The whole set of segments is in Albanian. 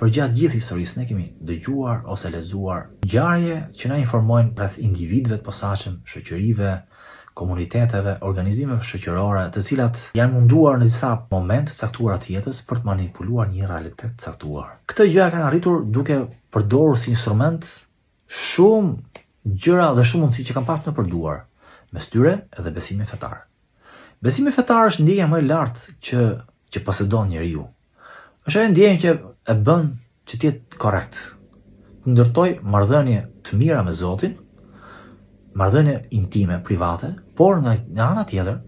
Për gjatë gjithë historisë ne kemi dëgjuar ose lexuar ngjarje që na informojnë rreth individëve të posaçëm, shoqërive, komuniteteve, organizimeve shoqërore, të cilat janë munduar në disa momente të caktuara të jetës për të manipuluar një realitet të caktuar. Këtë gjë kanë arritur duke përdorur si instrument shumë gjëra dhe shumë mundësi që kanë pasur në përduar, mes tyre edhe besimin fetar. Besimi fetar është ndjenja më e lartë që posedon njeriu. Është ajo ndjenjë që e bën që të jetë korrekt, të ndërtoj marrëdhënie të mira me Zotin, marrëdhënie intime, private, por nga ana tjetër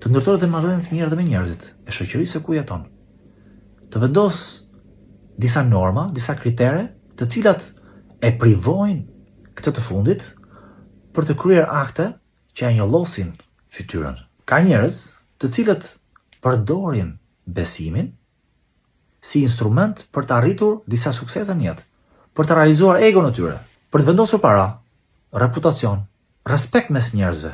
të ndërtoj edhe marrëdhënie të mira edhe me njerëzit e shoqërisë ku jeton. Të vendos disa norma, disa kritere, të cilat e privojnë këtë të fundit për të kryer akte që e njollosin fytyrën. Ka njerëz të cilët përdorin besimin si instrument për të arritur disa suksese në jetë, për të realizuar egon e tyre, për të vendosur para, reputacion, respekt mes njerëzve.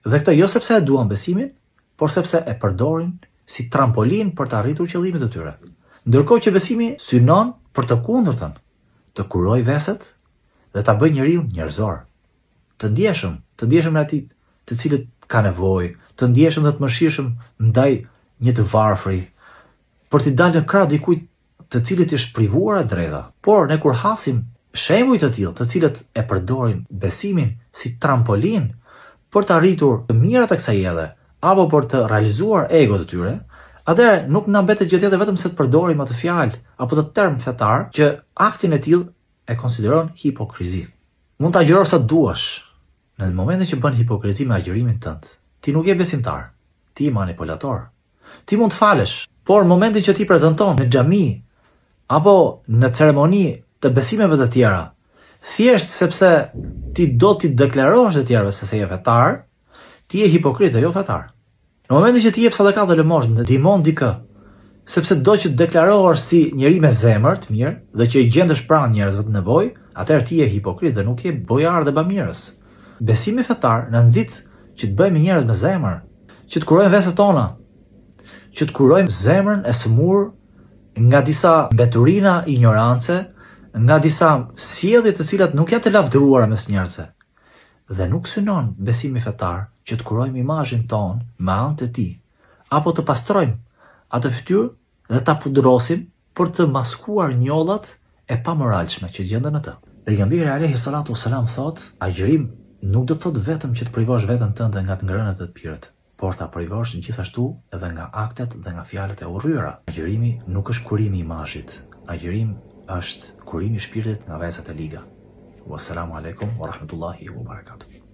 Dhe këtë jo sepse e duan besimin, por sepse e përdorin si trampolin për të arritur qëllimet e tyre. Ndërkohë që besimi synon për të kundërtën, të kuroj veset dhe ta bëjë njeriu njerëzor, të ndjeshëm në atit të cilët ka nevojë, të ndjeshëm dhe të mëshirshëm ndaj një të varfri, për t'i dalë në krah dikujt të cilit është privuar e drejta. Por ne kur hasim shembuj të tillë, të cilët e përdorin besimin si trampolin për të arritur të mirat e kësaj jete, apo për të realizuar egot e tyre, atëherë nuk na mbetet gjë tjetër vetëm se të përdorim atë fjalë apo të term fetar që aktin e tillë e konsideron hipokrizi. Mund ta agjërosh sa duash. Në momentin që bën hipokrizi me agjërimin tënd, ti nuk je besimtar, ti je manipulator. Ti mund të falesh, por në momentin që ti prezanton në xhami apo në ceremoni të besimeve të tjera, thjesht sepse ti do t'i deklarosh të tjerëve se je fetar, ti je hipokrit dhe jo fetar. Në momentin që ti jep sadakat dhe lëmosh dhe ndihmon dikë, sepse do që të deklarohesh si njeri me zemër të mirë dhe që i gjendesh pranë njerëzve të nevojë, atëherë ti je hipokrit dhe nuk je bojar dhe bamirës. Besimi fetar na nxit që të bëjmë njerëz me zemër, që të kurojmë veset tona, që të kurojmë zemrën e sëmurë nga disa mbeturina ignorance, nga disa sjellje të cilat nuk janë të lavdëruara mes njerëzve. Dhe nuk synon besimi fetar që të kurojmë imazhin ton me anë të tij, apo të pastrojmë atë fytyrë dhe ta pudrosim për të maskuar njollat e pamoralshme që gjenden në të. Pejgamberi alayhi salatu wasalam thotë, agjërim nuk do të thotë vetëm që të privosh veten tënde nga të ngrënët dhe të pirët, por ta privosh gjithashtu edhe nga aktet dhe nga fjalët e urryera. Agjërimi nuk është kurimi i imazhit. Agjërim është kurimi i shpirtit nga vezat e liga. Wassalamu alaikum wa rahmatullahi wa barakatuh.